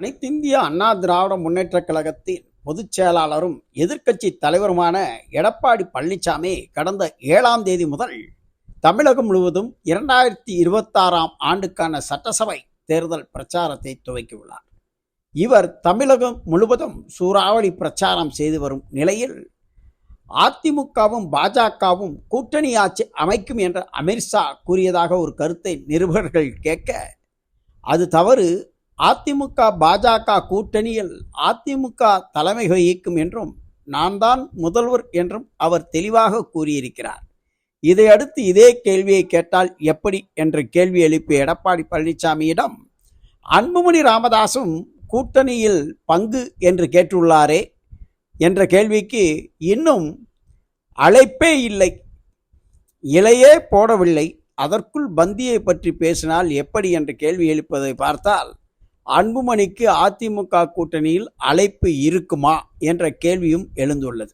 அனைத்திந்திய அண்ணா திராவிட முன்னேற்றக் கழகத்தின் பொதுச் செயலாளரும் எதிர்க்கட்சி தலைவருமான எடப்பாடி பழனிசாமி கடந்த 7ஆம் தேதி முதல் தமிழகம் முழுவதும் 2026ஆம் ஆண்டுக்கான சட்டசபை தேர்தல் பிரச்சாரத்தை துவக்கியுள்ளார். இவர் தமிழகம் முழுவதும் சூறாவளி பிரச்சாரம் செய்து வரும் நிலையில் அதிமுகவும் பாஜகவும் கூட்டணி ஆட்சி அமைக்கும் என்று அமித்ஷா கூறியதாக ஒரு கருத்தை நிருபர்கள் கேட்க, அது தவறு, அதிமுக பாஜக கூட்டணியில் அதிமுக தலைமை வகிக்கும் என்றும் நான் தான் முதல்வர் என்றும் அவர் தெளிவாக கூறியிருக்கிறார். இதையடுத்து இதே கேள்வியை கேட்டால் எப்படி என்று கேள்வி எழுப்பிய எடப்பாடி பழனிசாமியிடம் அன்புமணி ராமதாசும் கூட்டணியில் பங்கு என்று கேட்டுள்ளாரே என்ற கேள்விக்கு இன்னும் அழைப்பே இல்லை, இலையே போடவில்லை, அதற்குள் பந்தியை பற்றி பேசினால் எப்படி என்று கேள்வி எழுப்பதை பார்த்தால் அன்புமணிக்கு அதிமுக கூட்டணியில் அழைப்பு இருக்குமா என்ற கேள்வியும் எழுந்துள்ளது.